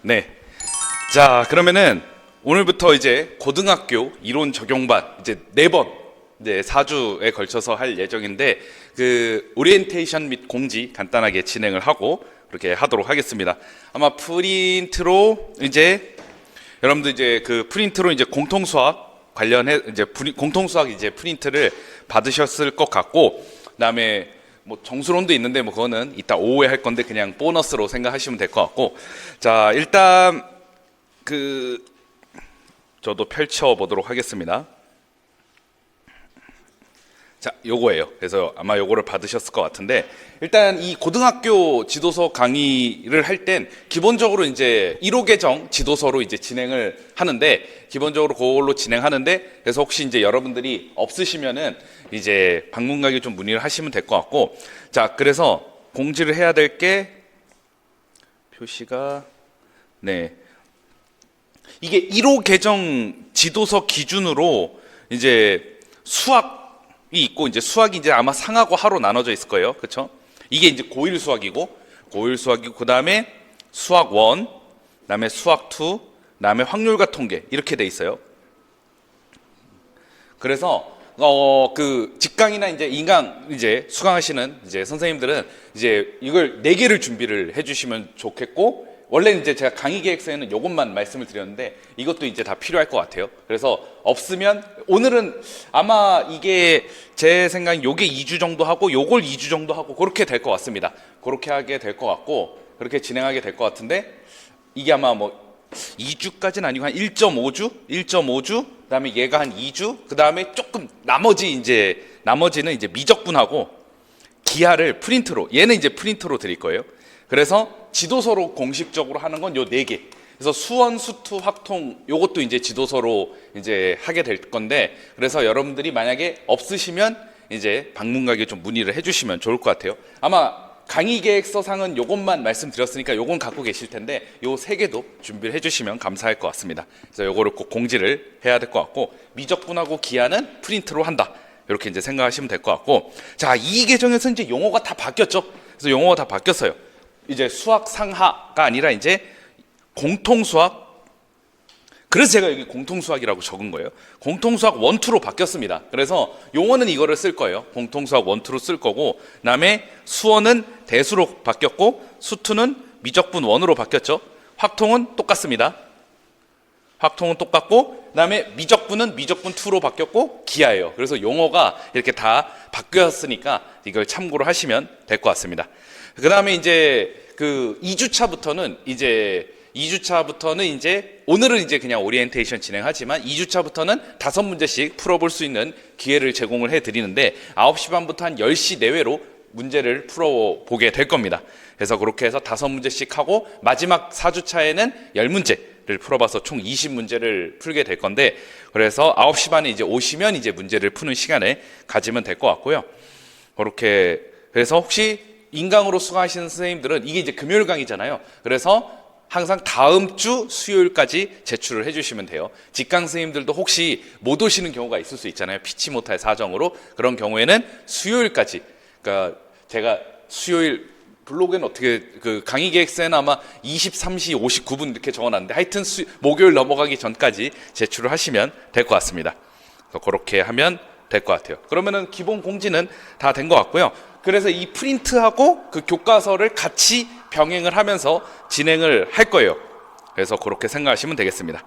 네. 자, 그러면은 오늘부터 이제 고등학교 이론 적용반 이제 4번 이제 4주에 걸쳐서 할 예정인데 그 오리엔테이션 및 공지 간단하게 진행을 하고 그렇게 하도록 하겠습니다. 아마 프린트로 이제 여러분들 이제 그 프린트로 이제 공통수학 관련해 이제 공통수학 이제 프린트를 받으셨을 것 같고, 그다음에 뭐 정수론도 있는데 뭐 그거는 이따 오후에 할 건데 그냥 보너스로 생각하시면 될 것 같고, 자 일단 그 저도 펼쳐 보도록 하겠습니다. 자, 요거예요. 그래서 아마 요거를 받으셨을 것 같은데, 일단 이 고등학교 지도서 강의를 할 땐 기본적으로 이제 1호 계정 지도서로 이제 진행을 하는데, 기본적으로 그걸로 진행하는데, 그래서 혹시 이제 여러분들이 없으시면은 이제 방문가게 좀 문의를 하시면 될 것 같고, 자, 그래서 공지를 해야 될 게 표시가 네. 이게 1호 계정 지도서 기준으로 이제 수학이 있고, 이제 수학이 이제 아마 상하고 하로 나눠져 있을 거예요. 그렇죠? 이게 이제 고1 수학이고 그다음에 수학 1, 그다음에 수학 2, 그다음에 확률과 통계 이렇게 돼 있어요. 그래서 그 직강이나 이제 인강 이제 수강하시는 이제 선생님들은 이제 이걸 4개를 준비를 해 주시면 좋겠고, 원래는 이제 제가 강의 계획서에는 이것만 말씀을 드렸는데 이것도 이제 다 필요할 것 같아요. 그래서 없으면 오늘은 아마 이게 제 생각엔 요게 2주 정도 하고 요걸 2주 정도 하고 그렇게 될 것 같습니다. 그렇게 하게 될 것 같고 그렇게 진행하게 될 것 같은데, 이게 아마 뭐 2주까지는 아니고 한 1.5주 그다음에 얘가 한 2주, 그다음에 조금 나머지는 이제 미적분하고 기하를 프린트로, 얘는 이제 프린트로 드릴 거예요. 그래서 지도서로 공식적으로 하는 건 요 4개. 그래서 수원, 수투, 확통 요것도 이제 지도서로 이제 하게 될 건데, 그래서 여러분들이 만약에 없으시면 이제 방문가에게 좀 문의를 해주시면 좋을 것 같아요. 아마 강의 계획서상은 요것만 말씀드렸으니까 요건 갖고 계실 텐데 요 3개도 준비를 해주시면 감사할 것 같습니다. 그래서 요거를 꼭 공지를 해야 될 것 같고, 미적분하고 기하는 프린트로 한다. 이렇게 이제 생각하시면 될 것 같고, 자, 이 계정에서 이제 용어가 다 바뀌었죠. 그래서 용어가 다 바뀌었어요. 이제 수학 상하가 아니라 이제 공통수학. 그래서 제가 여기 공통수학이라고 적은 거예요. 공통수학 1, 2로 바뀌었습니다. 그래서 용어는 이거를 쓸 거예요. 공통수학 1, 2로 쓸 거고, 그다음에 수어는 대수로 바뀌었고, 수투는 미적분 1으로 바뀌었죠. 확통은 똑같습니다. 확통은 똑같고, 그다음에 미적분은 미적분 2로 바뀌었고 기하예요. 그래서 용어가 이렇게 다 바뀌었으니까 이걸 참고로 하시면 될 것 같습니다. 그다음에 이제 그 2주차부터는 이제 오늘은 이제 그냥 오리엔테이션 진행하지만 2주차부터는 5문제씩 풀어볼 수 있는 기회를 제공을 해드리는데 9시 반부터 한 10시 내외로 문제를 풀어보게 될 겁니다. 그래서 그렇게 해서 5문제씩 하고 마지막 4주차에는 10문제를 풀어봐서 총 20문제를 풀게 될 건데, 그래서 9시 반에 이제 오시면 이제 문제를 푸는 시간을 가지면 될 것 같고요. 그렇게 그래서 혹시 인강으로 수강하시는 선생님들은 이게 이제 금요일 강의잖아요. 그래서 항상 다음 주 수요일까지 제출을 해주시면 돼요. 직강 선생님들도 혹시 못 오시는 경우가 있을 수 있잖아요. 피치 못할 사정으로. 그런 경우에는 수요일까지, 그러니까 제가 수요일 블로그에는 어떻게 그 강의 계획서에는 아마 23시 59분 이렇게 적어놨는데, 하여튼 목요일 넘어가기 전까지 제출을 하시면 될 것 같습니다. 그래서 그렇게 하면 될 것 같아요. 그러면은 기본 공지는 다 된 것 같고요. 그래서 이 프린트하고 그 교과서를 같이 병행을 하면서 진행을 할 거예요. 그래서 그렇게 생각하시면 되겠습니다.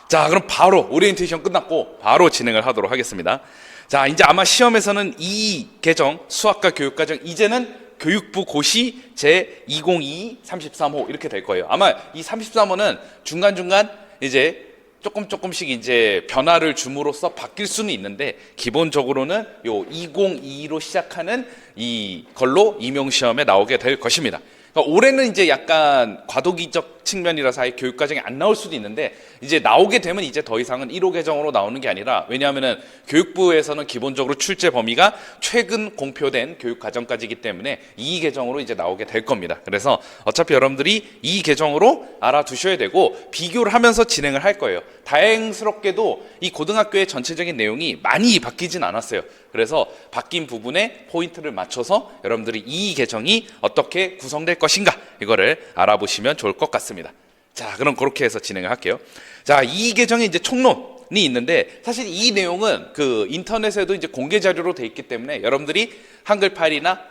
자, 그럼 바로 오리엔테이션 끝났고 바로 진행을 하도록 하겠습니다. 자, 이제 아마 시험에서는 이 계정 수학과 교육과정, 이제는 교육부 고시 제2022 33호 이렇게 될 거예요. 아마 이 33호는 중간중간 이제 조금씩 이제 변화를 줌으로써 바뀔 수는 있는데, 기본적으로는 요 2022로 시작하는 이걸로 임용시험에 나오게 될 것입니다. 그러니까 올해는 이제 약간 과도기적 측면이라서 아예 교육과정이 안 나올 수도 있는데, 이제 나오게 되면 이제 더 이상은 1호 계정으로 나오는 게 아니라, 왜냐하면은 교육부에서는 기본적으로 출제 범위가 최근 공표된 교육과정까지이기 때문에 이 계정으로 이제 나오게 될 겁니다. 그래서 어차피 여러분들이 이 계정으로 알아두셔야 되고 비교를 하면서 진행을 할 거예요. 다행스럽게도 이 고등학교의 전체적인 내용이 많이 바뀌진 않았어요. 그래서 바뀐 부분에 포인트를 맞춰서 여러분들이 이 계정이 어떻게 구성될 것인가 이거를 알아보시면 좋을 것 같습니다. 자, 그럼 그렇게 해서 진행을 할게요. 자, 이 계정에 이제 총론이 있는데 사실 이 내용은 그 인터넷에도 이제 공개 자료로 돼 있기 때문에 여러분들이 한글 파일이나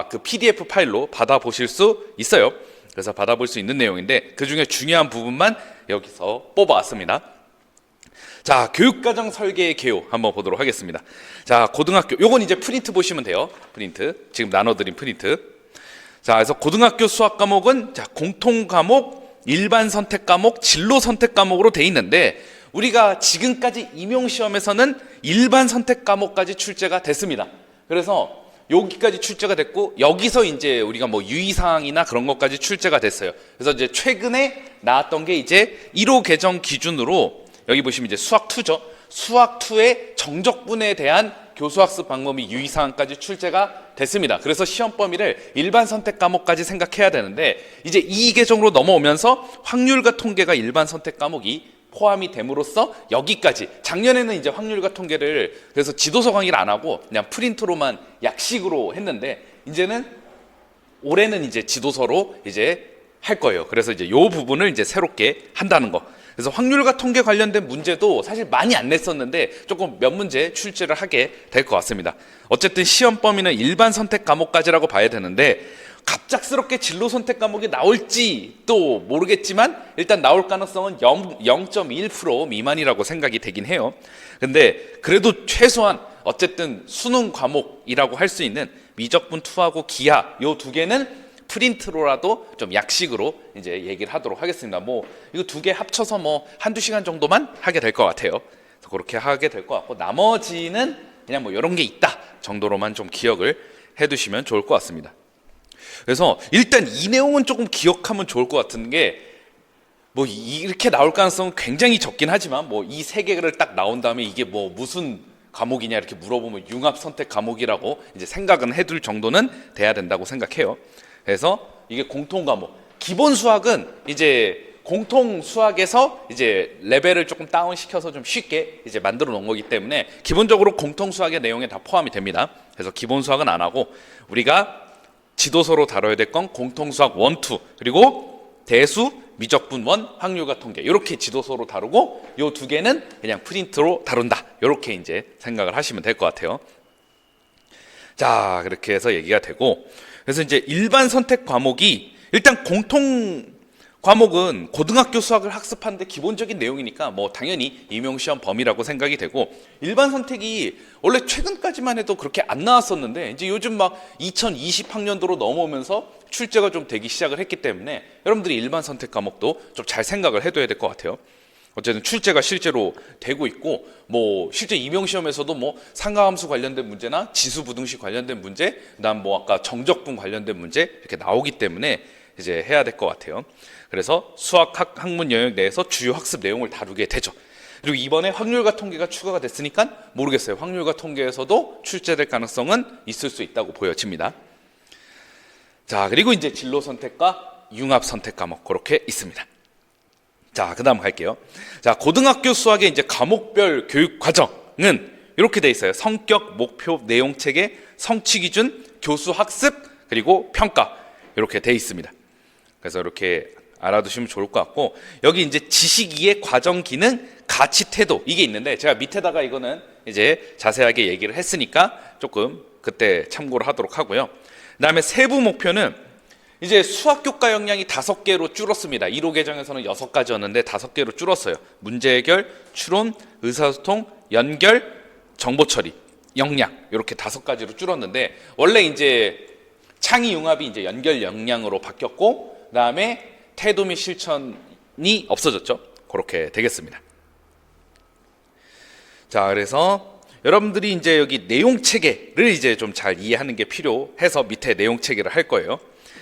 그 PDF 파일로 받아보실 수 있어요. 그래서 받아볼 수 있는 내용인데 그 중에 중요한 부분만 여기서 뽑아왔습니다. 자, 교육과정 설계의 개요 한번 보도록 하겠습니다. 자, 고등학교, 요건 이제 프린트 보시면 돼요. 프린트, 지금 나눠드린 프린트. 자, 그래서 고등학교 수학 과목은 자, 공통 과목, 일반 선택 과목, 진로 선택 과목으로 돼 있는데 우리가 지금까지 임용시험에서는 일반 선택 과목까지 출제가 됐습니다. 그래서 여기까지 출제가 됐고 여기서 이제 우리가 뭐 유의사항이나 그런 것까지 출제가 됐어요. 그래서 이제 최근에 나왔던 게 이제 1호 개정 기준으로 여기 보시면 이제 수학2죠. 수학2의 정적분에 대한 교수학습 방법 및 유의사항까지 출제가 됐습니다. 그래서 시험 범위를 일반 선택 과목까지 생각해야 되는데 이제 이 계정으로 넘어오면서 확률과 통계가 일반 선택 과목이 포함이 됨으로써 여기까지 작년에는 이제 확률과 통계를 그래서 지도서 강의를 안 하고 그냥 프린트로만 약식으로 했는데 이제는 올해는 이제 지도서로 이제 할 거예요. 그래서 이제 요 부분을 이제 새롭게 한다는 거. 그래서 확률과 통계 관련된 문제도 사실 많이 안 냈었는데 조금 몇 문제 출제를 하게 될 것 같습니다. 어쨌든 시험 범위는 일반 선택 과목까지라고 봐야 되는데 갑작스럽게 진로 선택 과목이 나올지 또 모르겠지만 일단 나올 가능성은 0.1% 미만이라고 생각이 되긴 해요. 근데 그래도 최소한 어쨌든 수능 과목이라고 할 수 있는 미적분 2하고 기하 요 두 개는 프린트로라도 좀 약식으로 이제 얘기를 하도록 하겠습니다. 뭐 이거 두 개 합쳐서 뭐 한두 시간 정도만 하게 될 것 같아요. 그래서 그렇게 하게 될 것 같고 나머지는 그냥 뭐 이런 게 있다 정도로만 좀 기억을 해두시면 좋을 것 같습니다. 그래서 일단 이 내용은 조금 기억하면 좋을 것 같은 게 뭐 이렇게 나올 가능성은 굉장히 적긴 하지만 뭐 이 세 개를 딱 나온 다음에 이게 뭐 무슨 과목이냐 이렇게 물어보면 융합 선택 과목이라고 이제 생각은 해둘 정도는 돼야 된다고 생각해요. 그래서 이게 공통 과목. 기본 수학은 이제 공통 수학에서 이제 레벨을 조금 다운 시켜서 좀 쉽게 이제 만들어 놓은 거기 때문에 기본적으로 공통 수학의 내용에 다 포함이 됩니다. 그래서 기본 수학은 안 하고 우리가 지도서로 다뤄야 될 건 공통 수학 1, 2 그리고 대수, 미적분 1, 확률과 통계 이렇게 지도서로 다루고 요 두 개는 그냥 프린트로 다룬다. 이렇게 이제 생각을 하시면 될 것 같아요. 자, 그렇게 해서 얘기가 되고 그래서 이제 일반 선택 과목이 일단 공통 과목은 고등학교 수학을 학습하는데 기본적인 내용이니까 뭐 당연히 임용시험 범위라고 생각이 되고 일반 선택이 원래 최근까지만 해도 그렇게 안 나왔었는데 이제 요즘 막 2020학년도로 넘어오면서 출제가 좀 되기 시작을 했기 때문에 여러분들이 일반 선택 과목도 좀 잘 생각을 해둬야 될 것 같아요. 어쨌든 출제가 실제로 되고 있고 뭐 실제 임용시험에서도 뭐 상하함수 관련된 문제나 지수부등식 관련된 문제 그다음 뭐 아까 정적분 관련된 문제 이렇게 나오기 때문에 이제 해야 될 것 같아요. 그래서 수학 학문 영역 내에서 주요 학습 내용을 다루게 되죠. 그리고 이번에 확률과 통계가 추가가 됐으니까 모르겠어요. 확률과 통계에서도 출제될 가능성은 있을 수 있다고 보여집니다. 자, 그리고 이제 진로 선택과 융합 선택 과목 그렇게 있습니다. 자, 그다음 갈게요. 자, 고등학교 수학의 이제 과목별 교육 과정은 이렇게 돼 있어요. 성격, 목표, 내용 체계, 성취 기준, 교수 학습, 그리고 평가 이렇게 돼 있습니다. 그래서 이렇게 알아두시면 좋을 것 같고 여기 이제 지식 이해, 과정 기능, 가치 태도 이게 있는데 제가 밑에다가 이거는 이제 자세하게 얘기를 했으니까 조금 그때 참고를 하도록 하고요. 그다음에 세부 목표는 이제 수학 교과 역량이 5개로 줄었습니다. 1호 개정에서는 6가지였는데 5개로 줄었어요. 문제 해결, 추론, 의사소통, 연결, 정보 처리, 역량 이렇게 5가지로 줄었는데 원래 이제 창의 융합이 이제 연결 역량으로 바뀌었고 그다음에 태도 및 실천이 없어졌죠. 그렇게 되겠습니다. 자, 그래서 여러분들이 이제 여기 내용 체계를 이제 좀 잘 이해하는 게 필요해서 밑에 내용 체계를 할 거예요.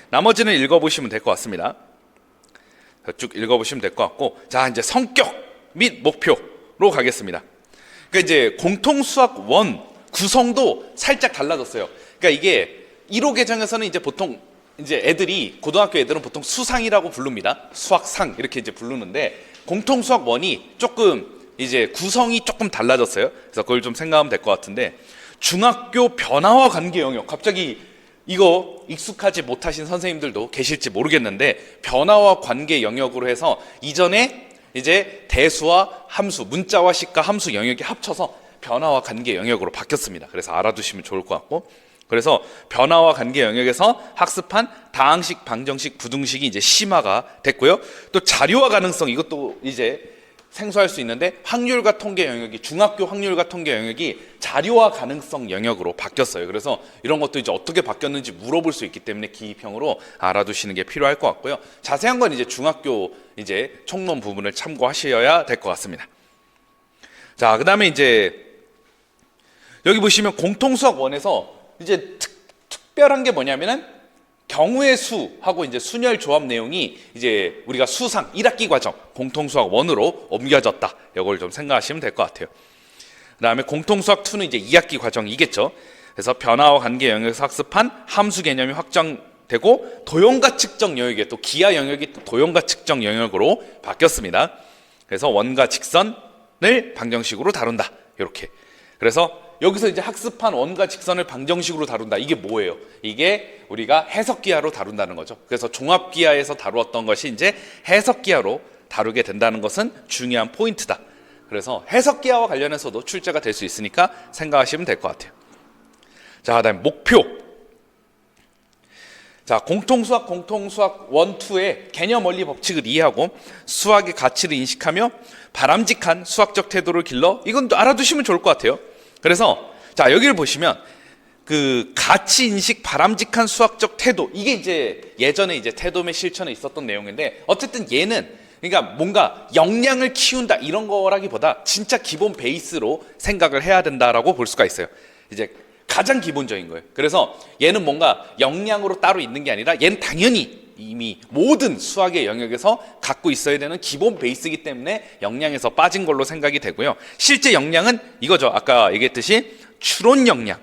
나머지는 읽어보시면 될 것 같습니다. 쭉 읽어보시면 될 것 같고, 자, 이제 성격 및 목표로 가겠습니다. 그러니까 이제 공통 수학 1 구성도 살짝 달라졌어요. 그러니까 이게 1호 개정에서는 이제 보통 이제 애들이 고등학교 애들은 보통 수상이라고 부릅니다. 수학상 이렇게 이제 부르는데 공통 수학 1이 조금 이제 구성이 조금 달라졌어요. 그래서 그걸 좀 생각하면 될 것 같은데 중학교 변화와 관계 영역 갑자기 이거 익숙하지 못하신 선생님들도 계실지 모르겠는데 변화와 관계 영역으로 해서 이전에 이제 대수와 함수, 문자와 식과 함수 영역이 합쳐서 변화와 관계 영역으로 바뀌었습니다. 그래서 알아두시면 좋을 것 같고, 그래서 변화와 관계 영역에서 학습한 다항식, 방정식, 부등식이 이제 심화가 됐고요. 또 자료와 가능성, 이것도 이제 생소할 수 있는데 확률과 통계 영역이, 중학교 확률과 통계 영역이 자료와 가능성 영역으로 바뀌었어요. 그래서 이런 것도 이제 어떻게 바뀌었는지 물어볼 수 있기 때문에 기입형으로 알아두시는 게 필요할 것 같고요. 자세한 건 이제 중학교 이제 총론 부분을 참고하셔야 될 것 같습니다. 자, 그다음에 이제 여기 보시면 공통수학 1에서 이제 특별한 게 뭐냐면은 경우의 수하고 이제 순열 조합 내용이 이제 우리가 수상 1학기 과정 공통수학 1으로 옮겨졌다. 이걸 좀 생각하시면 될 것 같아요. 그다음에 공통수학 2는 이제 2학기 과정이겠죠. 그래서 변화와 관계 영역에서 학습한 함수 개념이 확장되고 도형과 측정 영역에 또 기하 영역이 또 도형과 측정 영역으로 바뀌었습니다. 그래서 원과 직선을 방정식으로 다룬다. 이렇게. 그래서 여기서 이제 학습한 원과 직선을 방정식으로 다룬다. 이게 뭐예요? 이게 우리가 해석기하로 다룬다는 거죠. 그래서 종합기하에서 다루었던 것이 이제 해석기하로 다루게 된다는 것은 중요한 포인트다. 그래서 해석기하와 관련해서도 출제가 될 수 있으니까 생각하시면 될 것 같아요. 자, 그다음에 목표. 자, 공통수학 1, 2의 개념 원리 법칙을 이해하고 수학의 가치를 인식하며 바람직한 수학적 태도를 길러, 이건 또 알아두시면 좋을 것 같아요. 그래서 자, 여기를 보시면 그 가치 인식, 바람직한 수학적 태도, 이게 이제 예전에 이제 태도의 실천에 있었던 내용인데, 어쨌든 얘는 그러니까 뭔가 역량을 키운다 이런 거라기보다 진짜 기본 베이스로 생각을 해야 된다라고 볼 수가 있어요. 이제 가장 기본적인 거예요. 그래서 얘는 뭔가 역량으로 따로 있는 게 아니라 얘는 당연히 이미 모든 수학의 영역에서 갖고 있어야 되는 기본 베이스이기 때문에 역량에서 빠진 걸로 생각이 되고요. 실제 역량은 이거죠. 아까 얘기했듯이 추론 역량,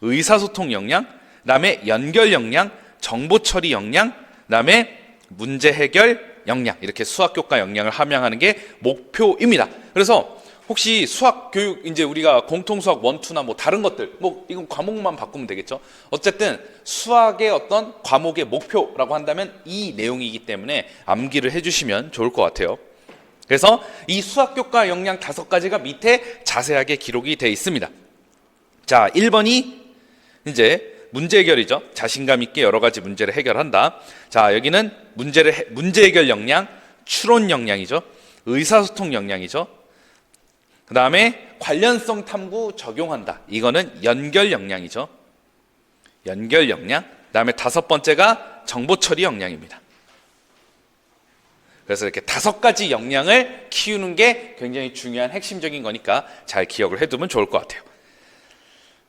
의사소통 역량, 그다음에 연결 역량, 정보 처리 역량, 그다음에 문제 해결 역량, 이렇게 수학 교과 역량을 함양하는 게 목표입니다. 그래서 혹시 수학 교육 이제 우리가 공통수학 1, 2나 뭐 다른 것들 뭐 이건 과목만 바꾸면 되겠죠. 어쨌든 수학의 어떤 과목의 목표라고 한다면 이 내용이기 때문에 암기를 해주시면 좋을 것 같아요. 그래서 이 수학 교과 역량 5가지가 밑에 자세하게 기록이 되어 있습니다. 자, 1번이 이제 문제 해결이죠. 자신감 있게 여러 가지 문제를 해결한다. 자, 여기는 문제 해결 역량, 추론 역량이죠. 의사소통 역량이죠. 그 다음에 관련성 탐구 적용한다. 이거는 연결 역량이죠. 연결 역량. 그 다음에 5번째가 정보 처리 역량입니다. 그래서 이렇게 5가지 역량을 키우는 게 굉장히 중요한 핵심적인 거니까 잘 기억을 해두면 좋을 것 같아요.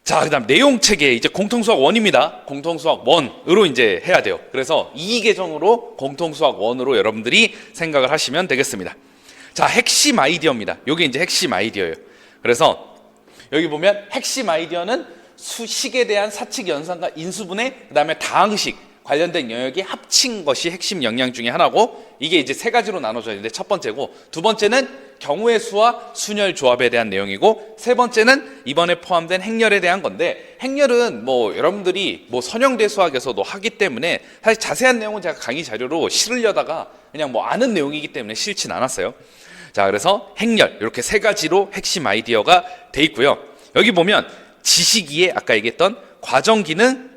자, 그 다음 내용 체계, 이제 공통수학 1입니다. 공통수학 1으로 이제 해야 돼요. 그래서 이 계정으로 공통수학 1으로 여러분들이 생각을 하시면 되겠습니다. 자, 핵심 아이디어입니다. 이게 이제 핵심 아이디어예요. 그래서 여기 보면 핵심 아이디어는 수식에 대한 사칙 연산과 인수분해, 그 다음에 다항식 관련된 영역이 합친 것이 핵심 역량 중에 하나고, 이게 이제 3가지로 나눠져 있는데 첫 번째고, 두 번째는 경우의 수와 순열 조합에 대한 내용이고, 세 번째는 이번에 포함된 행렬에 대한 건데, 행렬은 뭐 여러분들이 뭐 선형대 수학에서도 하기 때문에 사실 자세한 내용은 제가 강의 자료로 실으려다가 그냥 뭐 아는 내용이기 때문에 싫진 않았어요. 자, 그래서 행렬 이렇게 3가지로 핵심 아이디어가 돼 있고요. 여기 보면 지식이에 아까 얘기했던 과정 기능,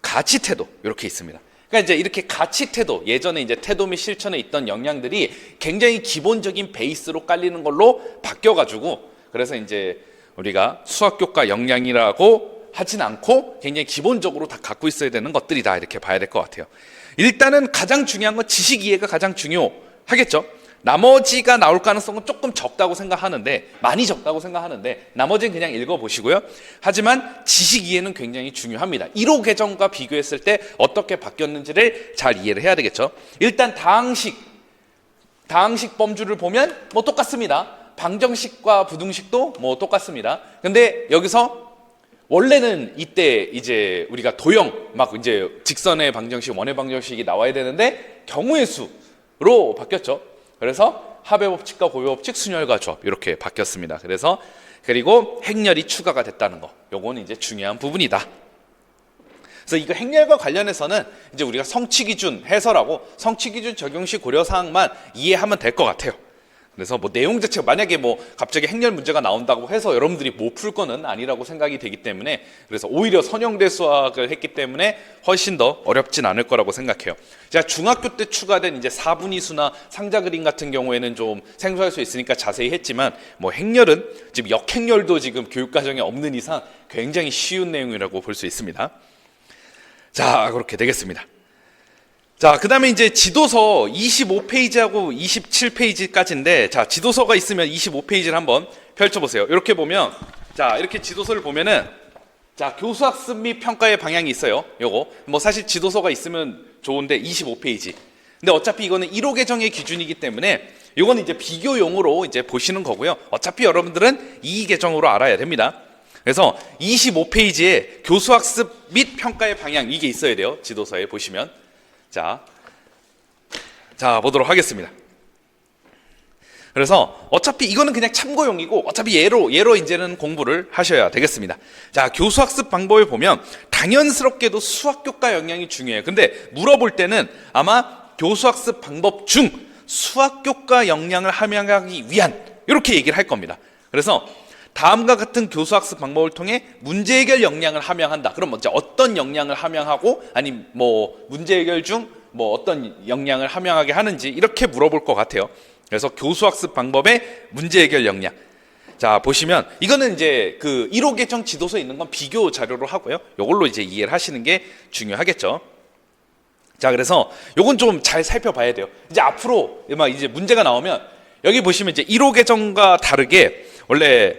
가치 태도 이렇게 있습니다. 그러니까 이제 이렇게 가치 태도, 예전에 이제 태도 및 실천에 있던 역량들이 굉장히 기본적인 베이스로 깔리는 걸로 바뀌어가지고, 그래서 이제 우리가 수학 교과 역량이라고 하진 않고 굉장히 기본적으로 다 갖고 있어야 되는 것들이다, 이렇게 봐야 될 것 같아요. 일단은 가장 중요한 건 지식 이해가 가장 중요하겠죠. 나머지가 나올 가능성은 조금 적다고 생각하는데, 많이 적다고 생각하는데 나머지는 그냥 읽어보시고요. 하지만 지식 이해는 굉장히 중요합니다. 1호 개정과 비교했을 때 어떻게 바뀌었는지를 잘 이해를 해야 되겠죠. 일단 다항식 범주를 보면 뭐 똑같습니다. 방정식과 부등식도 뭐 똑같습니다. 근데 여기서 원래는 이때 이제 우리가 도형 막 이제 직선의 방정식, 원의 방정식이 나와야 되는데 경우의 수로 바뀌었죠. 그래서 합의 법칙과 고의 법칙, 순열과 조합 이렇게 바뀌었습니다. 그리고 행렬이 추가가 됐다는 거, 요거는 이제 중요한 부분이다. 그래서 이거 행렬과 관련해서는 이제 우리가 성취기준 해설하고 성취기준 적용 시 고려사항만 이해하면 될 것 같아요. 그래서 뭐 내용 자체가 만약에 뭐 갑자기 행렬 문제가 나온다고 해서 여러분들이 못 풀 거는 아니라고 생각이 되기 때문에, 그래서 오히려 선형대 수학을 했기 때문에 훨씬 더 어렵진 않을 거라고 생각해요. 제가 중학교 때 추가된 이제 사분위수나 상자 그림 같은 경우에는 좀 생소할 수 있으니까 자세히 했지만, 뭐 행렬은 지금 역행렬도 지금 교육과정에 없는 이상 굉장히 쉬운 내용이라고 볼 수 있습니다. 자, 그렇게 되겠습니다. 자, 그 다음에 이제 지도서 25페이지하고 27페이지까지인데, 자, 지도서가 있으면 25페이지를 한번 펼쳐보세요. 이렇게 보면, 자, 이렇게 지도서를 보면은, 자, 교수학습 및 평가의 방향이 있어요. 요거. 뭐 사실 지도서가 있으면 좋은데 25페이지. 근데 어차피 이거는 1호 개정의 기준이기 때문에, 요거는 이제 비교용으로 이제 보시는 거고요. 어차피 여러분들은 2 개정으로 알아야 됩니다. 그래서 25페이지에 교수학습 및 평가의 방향, 이게 있어야 돼요. 지도서에 보시면. 자, 보도록 하겠습니다. 그래서 어차피 이거는 그냥 참고용이고 어차피 예로 이제는 공부를 하셔야 되겠습니다. 자, 교수학습 방법을 보면 당연스럽게도 수학교과 영향이 중요해요. 근데 물어볼 때는 아마 교수학습 방법 중 수학교과 역량을 함양하기 위한, 이렇게 얘기를 할 겁니다. 그래서 다음과 같은 교수학습 방법을 통해 문제 해결 역량을 함양한다. 그럼 먼저 어떤 역량을 함양하고, 아니 뭐 문제 해결 중 뭐 어떤 역량을 함양하게 하는지 이렇게 물어볼 것 같아요. 그래서 교수학습 방법의 문제 해결 역량. 자, 보시면 이거는 이제 그 1호 개정 지도서에 있는 건 비교 자료로 하고요. 이걸로 이제 이해를 하시는 게 중요하겠죠. 자, 그래서 요건 좀 잘 살펴봐야 돼요. 이제 앞으로 막 이제 문제가 나오면 여기 보시면 이제 1호 개정과 다르게 원래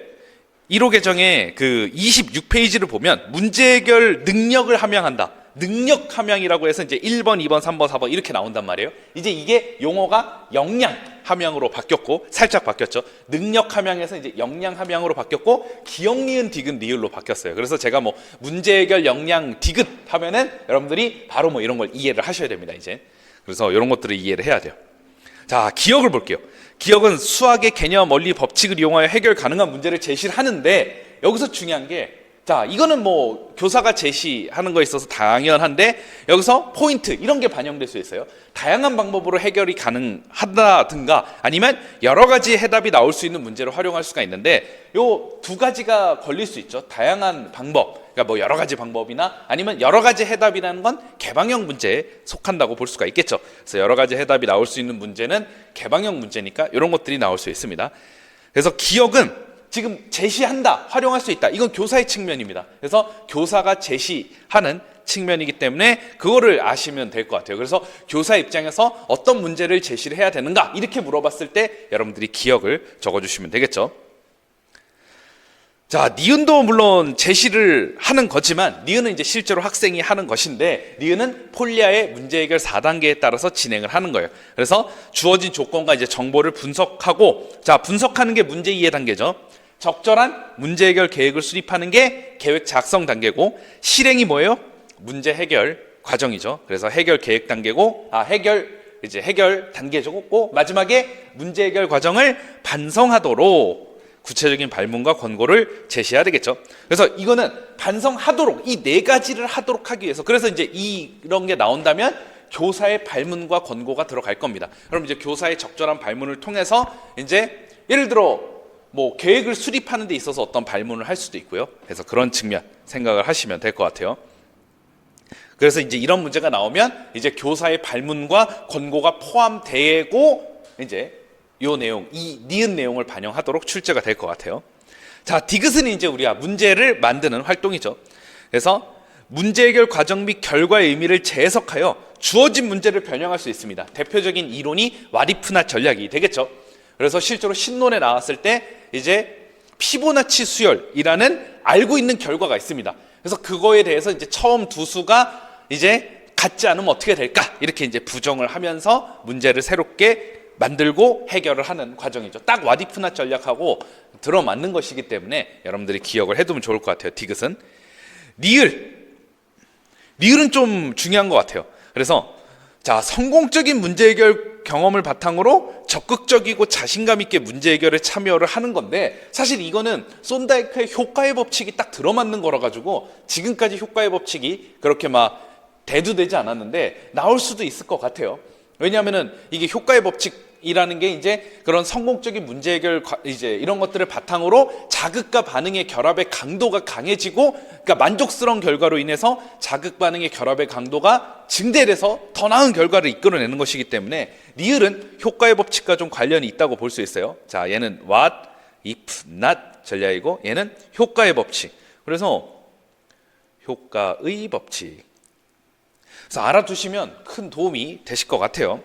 1호 개정의 그 26페이지를 보면 문제 해결 능력을 함양한다. 능력 함양이라고 해서 이제 1번, 2번, 3번, 4번 이렇게 나온단 말이에요. 이제 이게 용어가 역량 함양으로 바뀌었고, 살짝 바뀌었죠. 능력 함양에서 이제 역량 함양으로 바뀌었고, 기역, 니은, 디귿, 리을로 바뀌었어요. 그래서 제가 뭐 문제 해결 역량 디귿 하면은 여러분들이 바로 뭐 이런 걸 이해를 하셔야 됩니다, 이제. 그래서 이런 것들을 이해를 해야 돼요. 자, 기역을 볼게요. 기역은 수학의 개념, 원리, 법칙을 이용하여 해결 가능한 문제를 제시를 하는데, 여기서 중요한 게, 자, 이거는 뭐 교사가 제시하는 거에 있어서 당연한데, 여기서 포인트 이런 게 반영될 수 있어요. 다양한 방법으로 해결이 가능하다든가 아니면 여러 가지 해답이 나올 수 있는 문제를 활용할 수가 있는데, 요 두 가지가 걸릴 수 있죠. 다양한 방법, 그러니까 뭐 여러 가지 방법이나 아니면 여러 가지 해답이라는 건 개방형 문제에 속한다고 볼 수가 있겠죠. 그래서 여러 가지 해답이 나올 수 있는 문제는 개방형 문제니까 이런 것들이 나올 수 있습니다. 그래서 기억은 지금 제시한다, 활용할 수 있다. 이건 교사의 측면입니다. 그래서 교사가 제시하는 측면이기 때문에 그거를 아시면 될 것 같아요. 그래서 교사 입장에서 어떤 문제를 제시를 해야 되는가, 이렇게 물어봤을 때 여러분들이 기억을 적어주시면 되겠죠. 자, 니은도 물론 제시를 하는 거지만, 니은은 이제 실제로 학생이 하는 것인데, 니은은 폴리아의 문제 해결 4단계에 따라서 진행을 하는 거예요. 그래서 주어진 조건과 이제 정보를 분석하고, 자, 분석하는 게 문제 이해 단계죠. 적절한 문제 해결 계획을 수립하는 게 계획 작성 단계고, 실행이 뭐예요? 문제 해결 과정이죠. 그래서 해결 계획 단계고, 해결 단계죠. 마지막에 문제 해결 과정을 반성하도록 구체적인 발문과 권고를 제시해야 되겠죠. 그래서 이거는 반성하도록, 이 네 가지를 하도록 하기 위해서, 그래서 이제 이런 게 나온다면 교사의 발문과 권고가 들어갈 겁니다. 그럼 이제 교사의 적절한 발문을 통해서 이제 예를 들어 뭐 계획을 수립하는 데 있어서 어떤 발문을 할 수도 있고요. 그래서 그런 측면 생각을 하시면 될 것 같아요. 그래서 이제 이런 문제가 나오면 이제 교사의 발문과 권고가 포함되고 이제 요 내용, 이 니은 내용을 반영하도록 출제가 될 것 같아요. 자, 디귿은 이제 우리가 문제를 만드는 활동이죠. 그래서 문제 해결 과정 및 결과의 의미를 재해석하여 주어진 문제를 변형할 수 있습니다. 대표적인 이론이 와리프나 전략이 되겠죠. 그래서 실제로 신론에 나왔을 때 이제 피보나치 수열이라는 알고 있는 결과가 있습니다. 그래서 그거에 대해서 이제 처음 두 수가 이제 같지 않으면 어떻게 될까? 이렇게 이제 부정을 하면서 문제를 새롭게 만들고 해결을 하는 과정이죠. 딱 와디프나 전략하고 들어맞는 것이기 때문에 여러분들이 기억을 해두면 좋을 것 같아요. 디귿은. 니을은 좀 중요한 것 같아요. 그래서 자, 성공적인 문제 해결 경험을 바탕으로 적극적이고 자신감 있게 문제 해결에 참여를 하는 건데, 사실 이거는 쏜다이크의 효과의 법칙이 딱 들어맞는 거라 가지고 지금까지 효과의 법칙이 그렇게 막 대두되지 않았는데 나올 수도 있을 것 같아요. 왜냐하면은 이게 효과의 법칙이라는 게 이제 그런 성공적인 문제 해결 이제 이런 것들을 바탕으로 자극과 반응의 결합의 강도가 강해지고, 그러니까 만족스러운 결과로 인해서 자극 반응의 결합의 강도가 증대돼서 더 나은 결과를 이끌어내는 것이기 때문에 리을은 효과의 법칙과 좀 관련이 있다고 볼 수 있어요. 자, 얘는 what, if, not 전략이고, 얘는 효과의 법칙. 그래서 효과의 법칙. 그래서 알아두시면 큰 도움이 되실 것 같아요.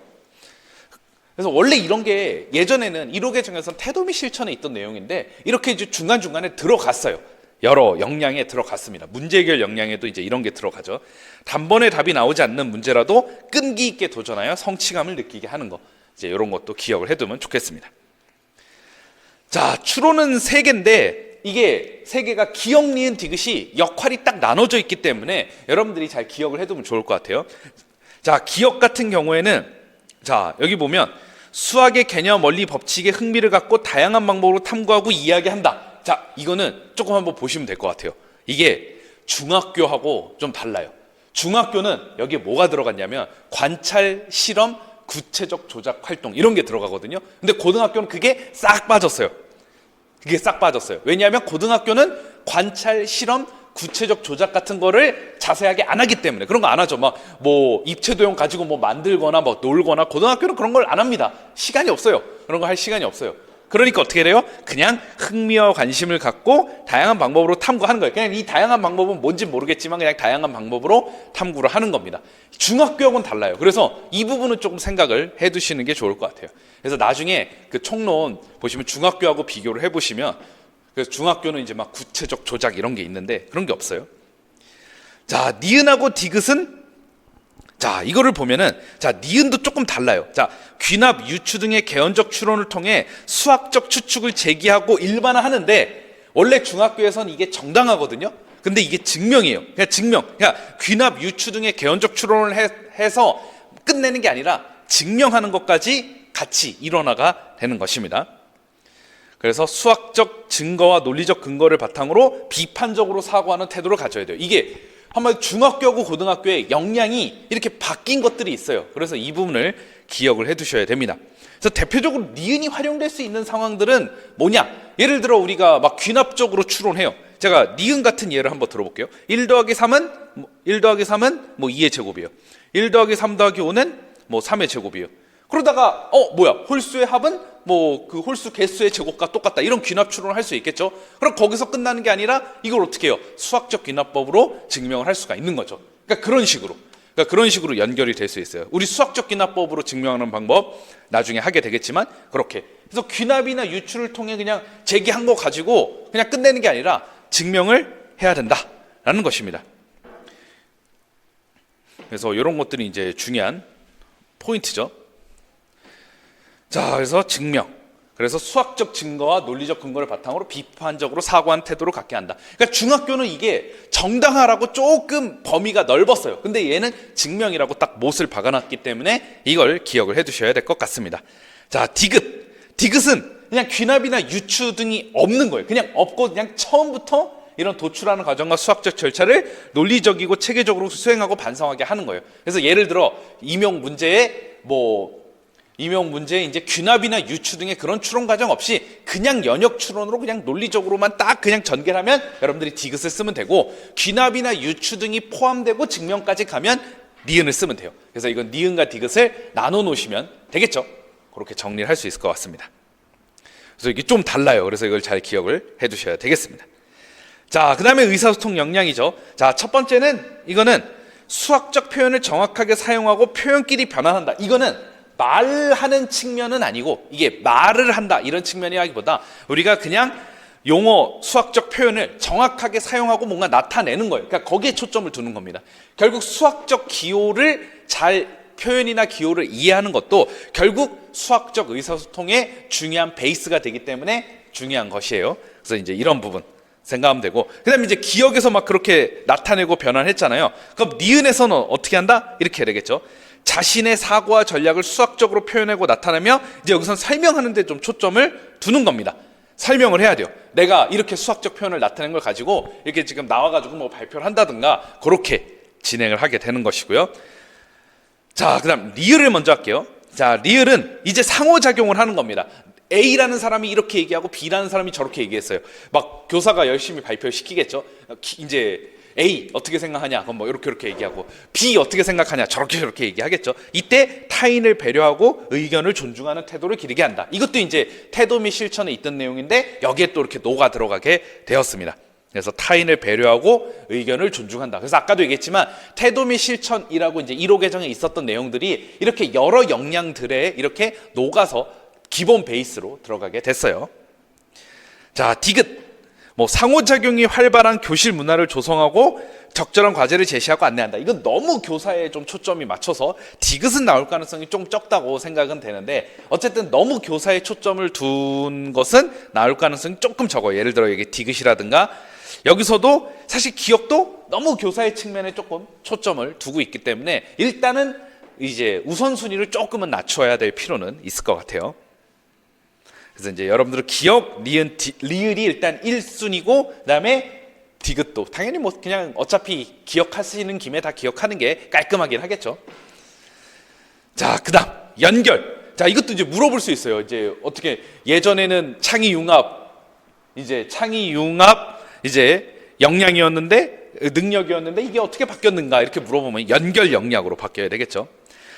그래서 원래 이런 게 예전에는 1호 계정에서는 태도 및 실천에 있던 내용인데 이렇게 이제 중간중간에 들어갔어요. 여러 역량에 들어갔습니다. 문제 해결 역량에도 이제 이런 게 들어가죠. 단번에 답이 나오지 않는 문제라도 끈기 있게 도전하여 성취감을 느끼게 하는 거. 이제 이런 것도 기억을 해두면 좋겠습니다. 자, 추론은 3개인데 이게 3개가 기억, 니은, 디귿이 역할이 딱 나눠져 있기 때문에 여러분들이 잘 기억을 해두면 좋을 것 같아요. 자, 기억 같은 경우에는 자, 여기 보면 수학의 개념, 원리, 법칙에 흥미를 갖고 다양한 방법으로 탐구하고 이야기한다. 자, 이거는 조금 한번 보시면 될 것 같아요. 이게 중학교하고 좀 달라요. 중학교는 여기에 뭐가 들어갔냐면 관찰, 실험, 구체적 조작 활동 이런 게 들어가거든요. 근데 고등학교는 그게 싹 빠졌어요. 그게 싹 빠졌어요. 왜냐하면 고등학교는 관찰, 실험, 구체적 조작 같은 거를 자세하게 안 하기 때문에. 그런 거 안 하죠. 막 뭐 입체도형 가지고 뭐 만들거나 뭐 놀거나. 고등학교는 그런 걸 안 합니다. 시간이 없어요. 그런 거 할 시간이 없어요. 그러니까 어떻게 돼요? 그냥 흥미와 관심을 갖고 다양한 방법으로 탐구하는 거예요. 그냥 이 다양한 방법은 뭔지 모르겠지만 그냥 다양한 방법으로 탐구를 하는 겁니다. 중학교하고는 달라요. 그래서 이 부분은 조금 생각을 해두시는 게 좋을 것 같아요. 그래서 나중에 그 총론 보시면 중학교하고 비교를 해보시면, 그래서 중학교는 이제 막 구체적 조작 이런 게 있는데 그런 게 없어요. 자, 니은하고 디귿은 자, 이거를 보면은 자, 니은도 조금 달라요. 자, 귀납, 유추 등의 개연적 추론을 통해 수학적 추측을 제기하고 일반화하는데 원래 중학교에서는 이게 정당하거든요. 근데 이게 증명이에요. 그냥 증명. 그러니까 귀납, 유추 등의 개연적 추론을 해서 끝내는 게 아니라 증명하는 것까지 같이 일원화가 되는 것입니다. 그래서 수학적 증거와 논리적 근거를 바탕으로 비판적으로 사고하는 태도를 가져야 돼요. 이게 한마디로 중학교하고 고등학교의 역량이 이렇게 바뀐 것들이 있어요. 그래서 이 부분을 기억을 해두셔야 됩니다. 그래서 대표적으로 니은이 활용될 수 있는 상황들은 뭐냐? 예를 들어 우리가 막 귀납적으로 추론해요. 제가 니은 같은 예를 한번 들어볼게요. 1 더하기 3은 2의 제곱이에요. 1 더하기 3 더하기 5는 3의 제곱이에요. 그러다가 뭐야? 홀수의 합은 그 홀수 개수의 제곱과 똑같다. 이런 귀납 추론을 할 수 있겠죠. 그럼 거기서 끝나는 게 아니라 이걸 어떻게 해요? 수학적 귀납법으로 증명을 할 수가 있는 거죠. 그러니까 그런 식으로 연결이 될 수 있어요. 우리 수학적 귀납법으로 증명하는 방법 나중에 하게 되겠지만 그렇게. 그래서 귀납이나 유추를 통해 그냥 제기한 거 가지고 그냥 끝내는 게 아니라 증명을 해야 된다라는 것입니다. 그래서 이런 것들이 이제 중요한 포인트죠. 자, 그래서 증명. 그래서 수학적 증거와 논리적 근거를 바탕으로 비판적으로 사고한 태도를 갖게 한다. 그러니까 중학교는 이게 정당하라고 조금 범위가 넓었어요. 근데 얘는 증명이라고 딱 못을 박아놨기 때문에 이걸 기억을 해두셔야 될 것 같습니다. 자, 디귿. 디귿은 그냥 귀납이나 유추 등이 없는 거예요. 그냥 없고 그냥 처음부터 이런 도출하는 과정과 수학적 절차를 논리적이고 체계적으로 수행하고 반성하게 하는 거예요. 그래서 예를 들어 임용 문제에 이제 귀납이나 유추 등의 그런 추론 과정 없이 그냥 연역 추론으로 그냥 논리적으로만 딱 그냥 전개를 하면 여러분들이 디귿을 쓰면 되고, 귀납이나 유추 등이 포함되고 증명까지 가면 니은을 쓰면 돼요. 그래서 이건 니은과 디귿을 나눠 놓으시면 되겠죠. 그렇게 정리를 할 수 있을 것 같습니다. 그래서 이게 좀 달라요. 그래서 이걸 잘 기억을 해 두셔야 되겠습니다. 자, 그 다음에 의사소통 역량이죠. 자, 첫 번째는 이거는 수학적 표현을 정확하게 사용하고 표현끼리 변환한다. 이거는 말하는 측면은 아니고 이게 말을 한다 이런 측면이 아니보다 우리가 그냥 용어 수학적 표현을 정확하게 사용하고 뭔가 나타내는 거예요. 그러니까 거기에 초점을 두는 겁니다. 결국 수학적 기호를 잘 표현이나 기호를 이해하는 것도 결국 수학적 의사소통의 중요한 베이스가 되기 때문에 중요한 것이에요. 그래서 이제 이런 부분 생각하면 되고, 그 다음에 이제 기억에서 막 그렇게 나타내고 변환했잖아요. 그럼 니은에서는 어떻게 한다? 이렇게 해야 되겠죠. 자신의 사고와 전략을 수학적으로 표현하고 나타내며 이제 여기서 설명하는 데 좀 초점을 두는 겁니다. 설명을 해야 돼요. 내가 이렇게 수학적 표현을 나타낸 걸 가지고 이렇게 지금 나와가지고 뭐 발표를 한다든가 그렇게 진행을 하게 되는 것이고요. 자, 그 다음 리을을 먼저 할게요. 자, 리을은 이제 상호작용을 하는 겁니다. A라는 사람이 이렇게 얘기하고 B라는 사람이 저렇게 얘기했어요. 막 교사가 열심히 발표시키겠죠. 이제 A 어떻게 생각하냐? 그럼 뭐 이렇게 얘기하고 B 어떻게 생각하냐? 저렇게 얘기하겠죠. 이때 타인을 배려하고 의견을 존중하는 태도를 기르게 한다. 이것도 이제 태도 및 실천에 있던 내용인데 여기에 또 이렇게 녹아 들어가게 되었습니다. 그래서 타인을 배려하고 의견을 존중한다. 그래서 아까도 얘기했지만 태도 및 실천이라고 이제 1호 개정에 있었던 내용들이 이렇게 여러 역량들에 이렇게 녹아서 기본 베이스로 들어가게 됐어요. 자, 디귿. 뭐 상호작용이 활발한 교실 문화를 조성하고 적절한 과제를 제시하고 안내한다. 이건 너무 교사에 좀 초점이 맞춰서 디귿은 나올 가능성이 좀 적다고 생각은 되는데 어쨌든 너무 교사에 초점을 둔 것은 나올 가능성이 조금 적어요. 예를 들어 이게 디귿이라든가 여기서도 사실 기억도 너무 교사의 측면에 조금 초점을 두고 있기 때문에 일단은 이제 우선순위를 조금은 낮춰야 될 필요는 있을 것 같아요. 그래서 이제 여러분들은 기억, 리은, 리을이 일단 1순위고 그다음에 디귿도 당연히 뭐 그냥 어차피 기억하시는 김에 다 기억하는 게 깔끔하긴 하겠죠. 자, 그다음 연결. 자, 이것도 이제 물어볼 수 있어요. 이제 어떻게 예전에는 창의융합 이제 역량이었는데 능력이었는데 이게 어떻게 바뀌었는가 이렇게 물어보면 연결 역량으로 바뀌어야 되겠죠.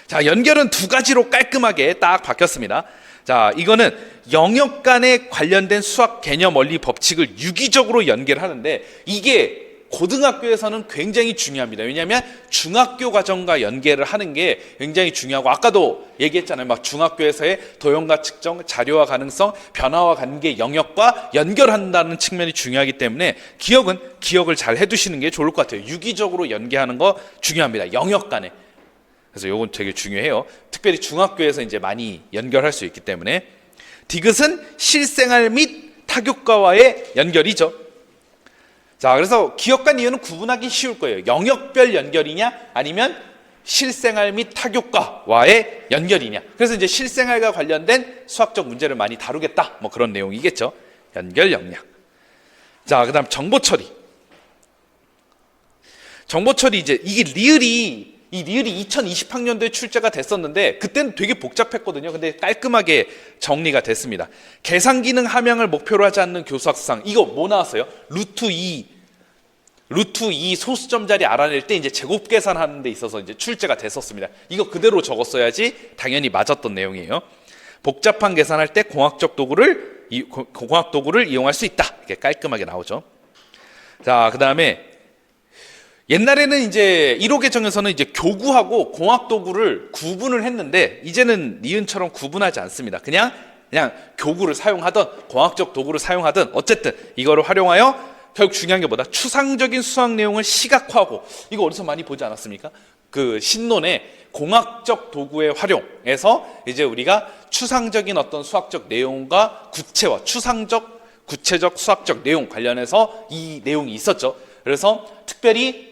자, 연결은 두 가지로 깔끔하게 딱 바뀌었습니다. 자, 이거는 영역 간에 관련된 수학 개념 원리 법칙을 유기적으로 연결하는데 이게 고등학교에서는 굉장히 중요합니다. 왜냐하면 중학교 과정과 연계를 하는 게 굉장히 중요하고 아까도 얘기했잖아요. 막 중학교에서의 도형과 측정, 자료와 가능성, 변화와 관계 영역과 연결한다는 측면이 중요하기 때문에 기억은 기억을 잘 해두시는 게 좋을 것 같아요. 유기적으로 연계하는 거 중요합니다. 영역 간에. 그래서 이건 되게 중요해요. 특별히 중학교에서 이제 많이 연결할 수 있기 때문에 디귿은 실생활 및 타교과와의 연결이죠. 자, 그래서 기억과 니은은 구분하기 쉬울 거예요. 영역별 연결이냐 아니면 실생활 및 타교과와의 연결이냐. 그래서 이제 실생활과 관련된 수학적 문제를 많이 다루겠다. 뭐 그런 내용이겠죠. 연결 역량. 자, 그다음 정보 처리. 정보 처리 이제 이게 리을이 2020학년도에 출제가 됐었는데 그때는 되게 복잡했거든요. 근데 깔끔하게 정리가 됐습니다. 계산 기능 함양을 목표로 하지 않는 교수학 수상. 이거 뭐 나왔어요? 루트 2 소수점 자리 알아낼 때 이제 제곱 계산하는 데 있어서 이제 출제가 됐었습니다. 이거 그대로 적었어야지 당연히 맞았던 내용이에요. 복잡한 계산할 때 공학적 도구를 이용할 수 있다. 이렇게 깔끔하게 나오죠. 자, 그다음에 옛날에는 이제 1호 개정에서는 이제 교구하고 공학 도구를 구분을 했는데 이제는 니은처럼 구분하지 않습니다. 그냥 교구를 사용하든 공학적 도구를 사용하든 어쨌든 이거를 활용하여 결국 중요한 게 뭐다? 추상적인 수학 내용을 시각화하고 이거 어디서 많이 보지 않았습니까? 그 신론의 공학적 도구의 활용에서 이제 우리가 추상적인 어떤 수학적 내용과 구체화, 구체적 수학적 내용 관련해서 이 내용이 있었죠. 그래서 특별히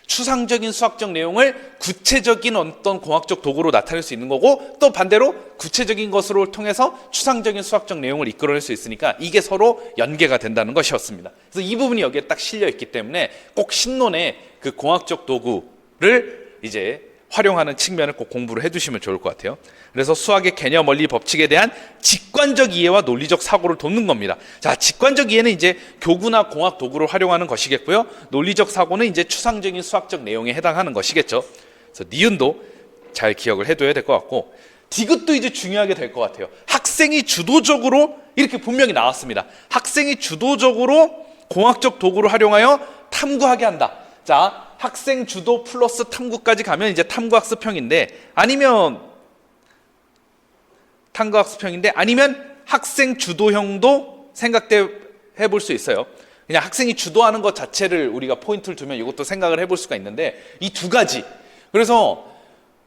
추상적인 수학적 내용을 구체적인 어떤 공학적 도구로 나타낼 수 있는 거고 또 반대로 구체적인 것으로 통해서 추상적인 수학적 내용을 이끌어낼 수 있으니까 이게 서로 연계가 된다는 것이었습니다. 그래서 이 부분이 여기에 딱 실려 있기 때문에 꼭 신론의 그 공학적 도구를 이제 활용하는 측면을 꼭 공부를 해두시면 좋을 것 같아요. 그래서 수학의 개념, 원리, 법칙에 대한 직관적 이해와 논리적 사고를 돕는 겁니다. 자, 직관적 이해는 이제 교구나 공학 도구를 활용하는 것이겠고요. 논리적 사고는 이제 추상적인 수학적 내용에 해당하는 것이겠죠. 그래서 니은도 잘 기억을 해둬야 될 것 같고 디귿도 이제 중요하게 될 것 같아요. 학생이 주도적으로 이렇게 분명히 나왔습니다. 학생이 주도적으로 공학적 도구를 활용하여 탐구하게 한다. 자, 학생 주도 플러스 탐구까지 가면 이제 탐구학습형인데 아니면 학생 주도형도 생각해 볼 수 있어요. 그냥 학생이 주도하는 것 자체를 우리가 포인트를 두면 이것도 생각을 해볼 수가 있는데 이 두 가지. 그래서